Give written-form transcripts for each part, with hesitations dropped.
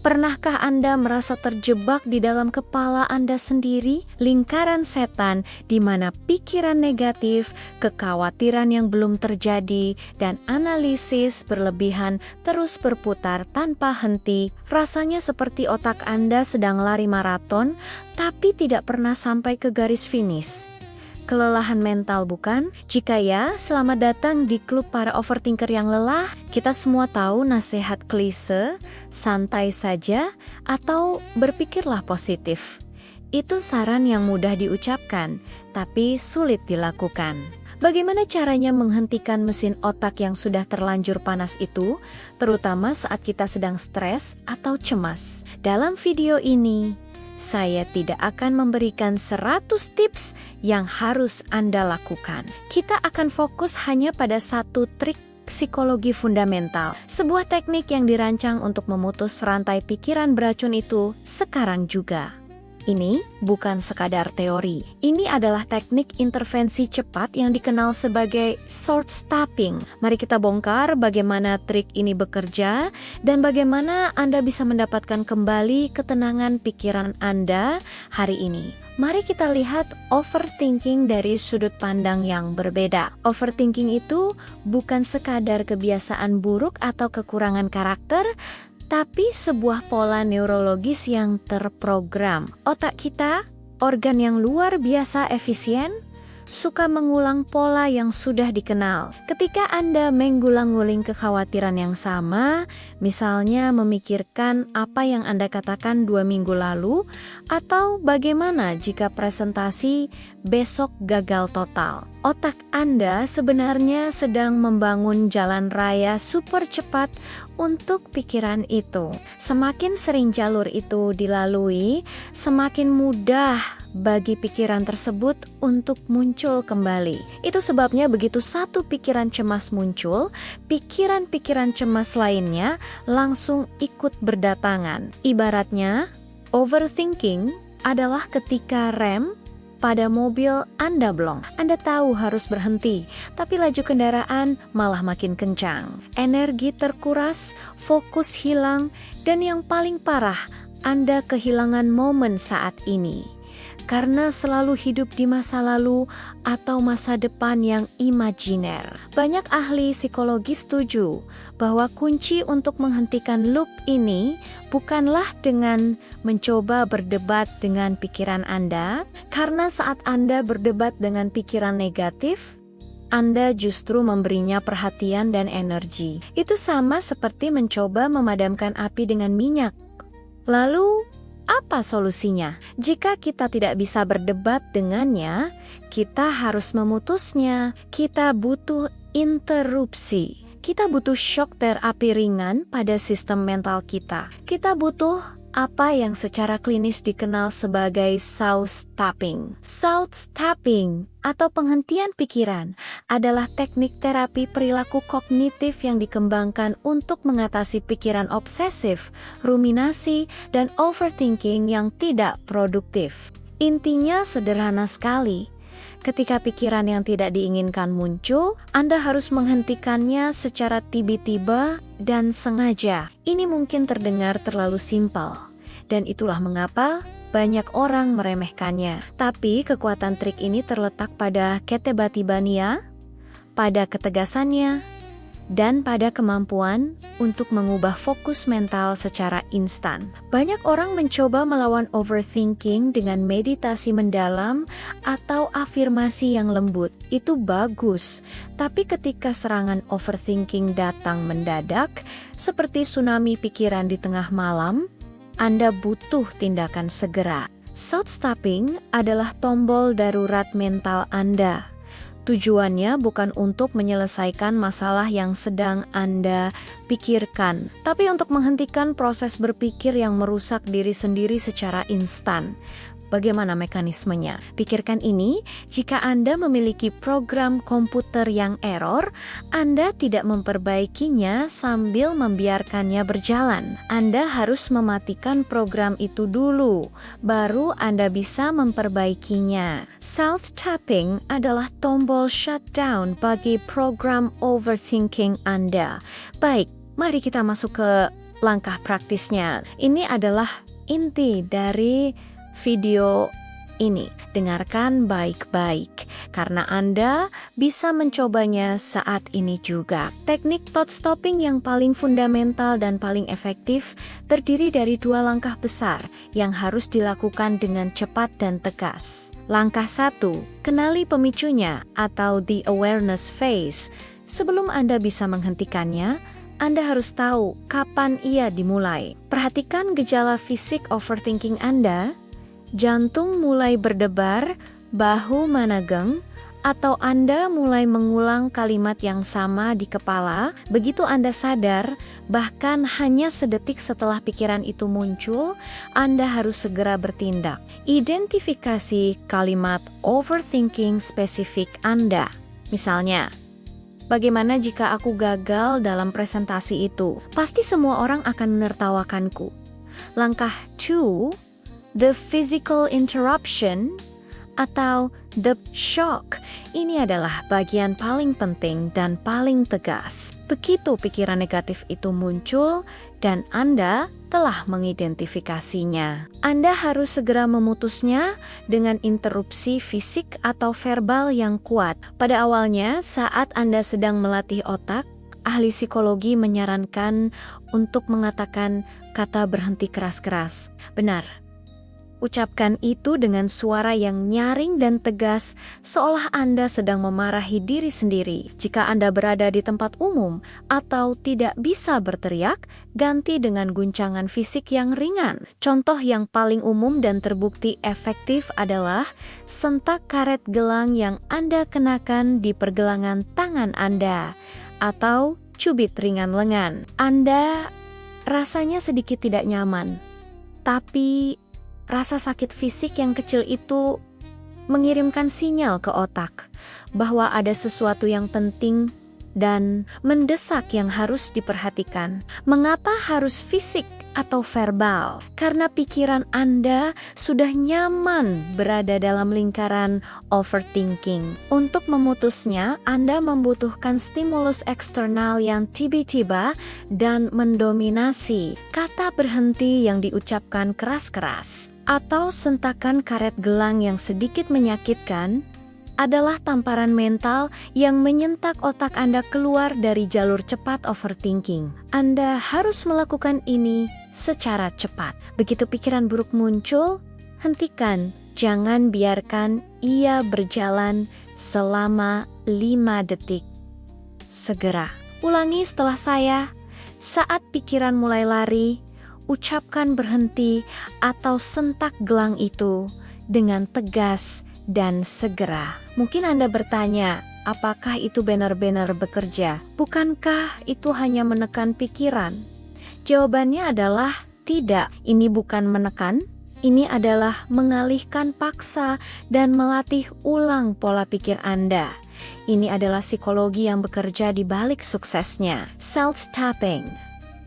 Pernahkah Anda merasa terjebak di dalam kepala Anda sendiri? Lingkaran setan di mana pikiran negatif, kekhawatiran yang belum terjadi, dan analisis berlebihan terus berputar tanpa henti. Rasanya seperti otak Anda sedang lari maraton, tapi tidak pernah sampai ke garis finish. Kelelahan mental bukan? Jika ya, selamat datang di klub para overthinker yang lelah. Kita semua tahu nasihat klise, santai saja, atau berpikirlah positif. Itu saran yang mudah diucapkan, tapi sulit dilakukan. Bagaimana caranya menghentikan mesin otak yang sudah terlanjur panas itu, terutama saat kita sedang stres atau cemas? Dalam video ini, saya tidak akan memberikan 100 tips yang harus Anda lakukan. Kita akan fokus hanya pada satu trik psikologi fundamental, sebuah teknik yang dirancang untuk memutus rantai pikiran beracun itu sekarang juga. Ini bukan sekadar teori. Ini adalah teknik intervensi cepat yang dikenal sebagai short stopping. Mari kita bongkar bagaimana trik ini bekerja dan bagaimana Anda bisa mendapatkan kembali ketenangan pikiran Anda hari ini. Mari kita lihat overthinking dari sudut pandang yang berbeda. Overthinking itu bukan sekadar kebiasaan buruk atau kekurangan karakter, tapi sebuah pola neurologis yang terprogram. Otak kita, organ yang luar biasa efisien, suka mengulang pola yang sudah dikenal. Ketika Anda mengulang-ulang kekhawatiran yang sama, misalnya memikirkan apa yang Anda katakan 2 minggu lalu, atau bagaimana jika presentasi besok gagal total. Otak Anda sebenarnya sedang membangun jalan raya super cepat untuk pikiran itu. Semakin sering jalur itu dilalui, semakin mudah bagi pikiran tersebut untuk muncul kembali. Itu sebabnya begitu satu pikiran cemas muncul, pikiran-pikiran cemas lainnya langsung ikut berdatangan. Ibaratnya, overthinking adalah ketika rem pada mobil Anda blong. Anda tahu harus berhenti, tapi laju kendaraan malah makin kencang. Energi terkuras, fokus hilang, dan yang paling parah, Anda kehilangan momen saat ini. Karena selalu hidup di masa lalu atau masa depan yang imajiner. Banyak ahli psikologi setuju bahwa kunci untuk menghentikan loop ini bukanlah dengan mencoba berdebat dengan pikiran Anda, karena saat Anda berdebat dengan pikiran negatif, Anda justru memberinya perhatian dan energi. Itu sama seperti mencoba memadamkan api dengan minyak. Lalu, apa solusinya? Jika kita tidak bisa berdebat dengannya, kita harus memutusnya. Kita butuh interupsi. Kita butuh shock terapi ringan pada sistem mental kita. Kita butuh apa yang secara klinis dikenal sebagai south stopping. South stopping atau penghentian pikiran adalah teknik terapi perilaku kognitif yang dikembangkan untuk mengatasi pikiran obsesif, ruminasi, dan overthinking yang tidak produktif. Intinya sederhana sekali. Ketika pikiran yang tidak diinginkan muncul, Anda harus menghentikannya secara tiba-tiba dan sengaja. Ini mungkin terdengar terlalu simpel, dan itulah mengapa banyak orang meremehkannya. Tapi kekuatan trik ini terletak pada ketebatibania, pada ketegasannya, dan pada kemampuan untuk mengubah fokus mental secara instan. Banyak orang mencoba melawan overthinking dengan meditasi mendalam atau afirmasi yang lembut. Itu bagus, tapi ketika serangan overthinking datang mendadak, seperti tsunami pikiran di tengah malam, Anda butuh tindakan segera. South stopping adalah tombol darurat mental Anda. Tujuannya bukan untuk menyelesaikan masalah yang sedang Anda pikirkan, tapi untuk menghentikan proses berpikir yang merusak diri sendiri secara instan. Bagaimana mekanismenya? Pikirkan ini, jika Anda memiliki program komputer yang error, Anda tidak memperbaikinya sambil membiarkannya berjalan. Anda harus mematikan program itu dulu, baru Anda bisa memperbaikinya. Self-tapping adalah tombol shutdown bagi program overthinking Anda. Baik, mari kita masuk ke langkah praktisnya. Ini adalah inti dari video ini. Dengarkan baik-baik, karena Anda bisa mencobanya saat ini juga. Teknik thought stopping yang paling fundamental dan paling efektif terdiri dari 2 langkah besar yang harus dilakukan dengan cepat dan tegas. Langkah 1, kenali pemicunya atau the awareness phase. Sebelum Anda bisa menghentikannya, Anda harus tahu kapan ia dimulai. Perhatikan gejala fisik overthinking Anda. Jantung mulai berdebar, bahu menegang, atau Anda mulai mengulang kalimat yang sama di kepala. Begitu Anda sadar, bahkan hanya sedetik setelah pikiran itu muncul, Anda harus segera bertindak. Identifikasi kalimat overthinking spesifik Anda. Misalnya, bagaimana jika aku gagal dalam presentasi itu? Pasti semua orang akan menertawakanku. Langkah 2, the physical interruption atau the shock. Ini adalah bagian paling penting dan paling tegas. Begitu pikiran negatif itu muncul dan Anda telah mengidentifikasinya, Anda harus segera memutusnya dengan interupsi fisik atau verbal yang kuat. Pada awalnya, saat Anda sedang melatih otak, ahli psikologi menyarankan untuk mengatakan kata berhenti keras-keras. Benar. Ucapkan itu dengan suara yang nyaring dan tegas, seolah Anda sedang memarahi diri sendiri. Jika Anda berada di tempat umum atau tidak bisa berteriak, ganti dengan guncangan fisik yang ringan. Contoh yang paling umum dan terbukti efektif adalah sentak karet gelang yang Anda kenakan di pergelangan tangan Anda, atau cubit ringan lengan. Anda rasanya sedikit tidak nyaman, tapi rasa sakit fisik yang kecil itu mengirimkan sinyal ke otak bahwa ada sesuatu yang penting dan mendesak yang harus diperhatikan. Mengapa harus fisik atau verbal? Karena pikiran Anda sudah nyaman berada dalam lingkaran overthinking. Untuk memutusnya, Anda membutuhkan stimulus eksternal yang tiba-tiba dan mendominasi. Kata berhenti yang diucapkan keras-keras atau sentakan karet gelang yang sedikit menyakitkan adalah tamparan mental yang menyentak otak Anda keluar dari jalur cepat overthinking. Anda harus melakukan ini secara cepat. Begitu pikiran buruk muncul, hentikan. Jangan biarkan ia berjalan selama 5 detik. Segera. Ulangi setelah saya. Saat pikiran mulai lari, ucapkan berhenti atau sentak gelang itu dengan tegas dan segera. Mungkin Anda bertanya, apakah itu benar-benar bekerja? Bukankah itu hanya menekan pikiran? Jawabannya adalah tidak. Ini bukan menekan, ini adalah mengalihkan paksa dan melatih ulang pola pikir Anda. Ini adalah psikologi yang bekerja di balik suksesnya. Self-tapping.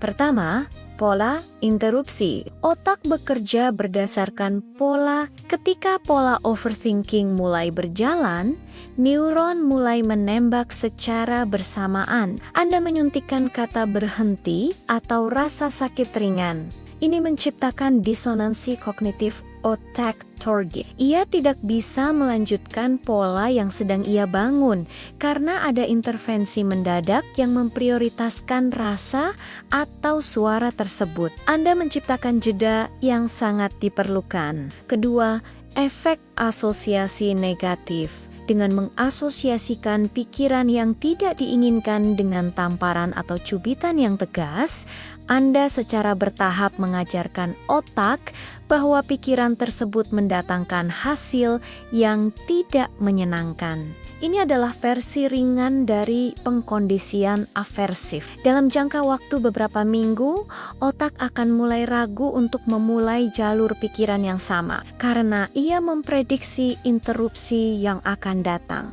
Pertama, pola interupsi. Otak bekerja berdasarkan pola. Ketika pola overthinking mulai berjalan, neuron mulai menembak secara bersamaan. Anda menyuntikkan kata berhenti atau rasa sakit ringan. Ini menciptakan disonansi kognitif otak target. Ia tidak bisa melanjutkan pola yang sedang ia bangun karena ada intervensi mendadak yang memprioritaskan rasa atau suara tersebut. Anda menciptakan jeda yang sangat diperlukan. Kedua, efek asosiasi negatif. Dengan mengasosiasikan pikiran yang tidak diinginkan dengan tamparan atau cubitan yang tegas, Anda secara bertahap mengajarkan otak bahwa pikiran tersebut mendatangkan hasil yang tidak menyenangkan. Ini adalah versi ringan dari pengkondisian aversif. Dalam jangka waktu beberapa minggu, otak akan mulai ragu untuk memulai jalur pikiran yang sama karena ia memprediksi interupsi yang akan datang.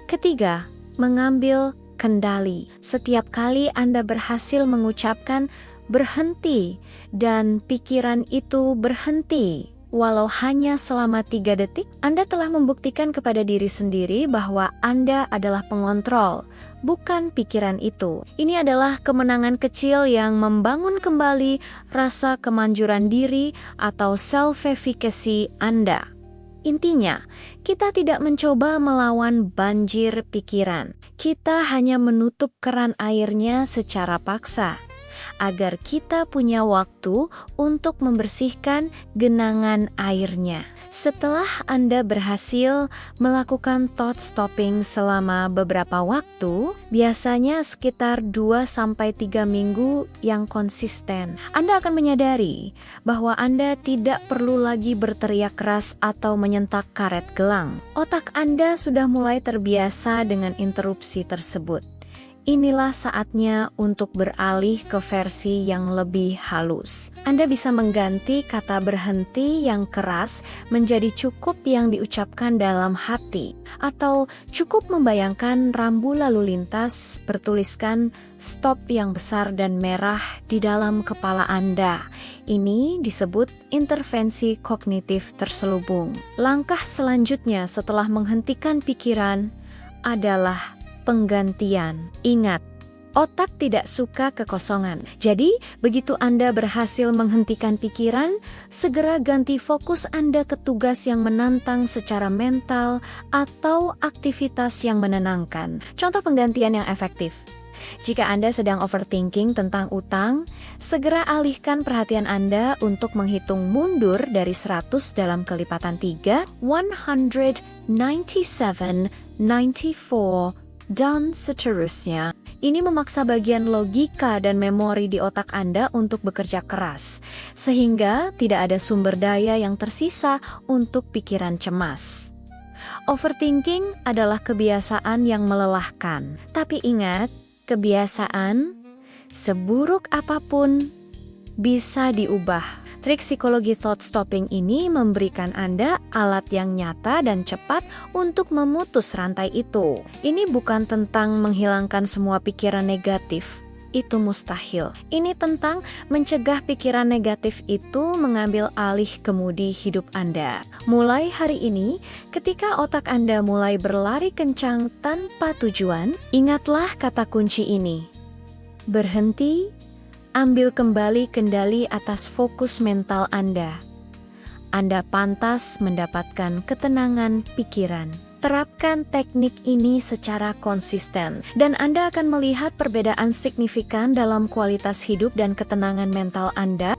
Ketiga, mengambil kendali. Setiap kali Anda berhasil mengucapkan berhenti dan pikiran itu berhenti, walau hanya selama 3 detik, Anda telah membuktikan kepada diri sendiri bahwa Anda adalah pengontrol, bukan pikiran itu. Ini adalah kemenangan kecil yang membangun kembali rasa kemanjuran diri atau self-efficacy Anda. Intinya, kita tidak mencoba melawan banjir pikiran. Kita hanya menutup keran airnya secara paksa, agar kita punya waktu untuk membersihkan genangan airnya. Setelah Anda berhasil melakukan thought stopping selama beberapa waktu, biasanya sekitar 2-3 minggu yang konsisten, Anda akan menyadari bahwa Anda tidak perlu lagi berteriak keras atau menyentak karet gelang. Otak Anda sudah mulai terbiasa dengan interupsi tersebut. Inilah saatnya untuk beralih ke versi yang lebih halus. Anda bisa mengganti kata berhenti yang keras menjadi cukup yang diucapkan dalam hati, atau cukup membayangkan rambu lalu lintas bertuliskan stop yang besar dan merah di dalam kepala Anda. Ini disebut intervensi kognitif terselubung. Langkah selanjutnya setelah menghentikan pikiran adalah penggantian. Ingat, otak tidak suka kekosongan. Jadi, begitu Anda berhasil menghentikan pikiran, segera ganti fokus Anda ke tugas yang menantang secara mental atau aktivitas yang menenangkan. Contoh penggantian yang efektif. Jika Anda sedang overthinking tentang utang, segera alihkan perhatian Anda untuk menghitung mundur dari 100 dalam kelipatan 3, 197, 94, dan seterusnya. Ini memaksa bagian logika dan memori di otak Anda untuk bekerja keras, sehingga tidak ada sumber daya yang tersisa untuk pikiran cemas. Overthinking adalah kebiasaan yang melelahkan, tapi ingat, kebiasaan, seburuk apapun, bisa diubah. Trik psikologi thought stopping ini memberikan Anda alat yang nyata dan cepat untuk memutus rantai itu. Ini bukan tentang menghilangkan semua pikiran negatif. Itu mustahil. Ini tentang mencegah pikiran negatif itu mengambil alih kemudi hidup Anda. Mulai hari ini, ketika otak Anda mulai berlari kencang tanpa tujuan, ingatlah kata kunci ini. Berhenti, ambil kembali kendali atas fokus mental Anda. Anda pantas mendapatkan ketenangan pikiran. Terapkan teknik ini secara konsisten, dan Anda akan melihat perbedaan signifikan dalam kualitas hidup dan ketenangan mental Anda.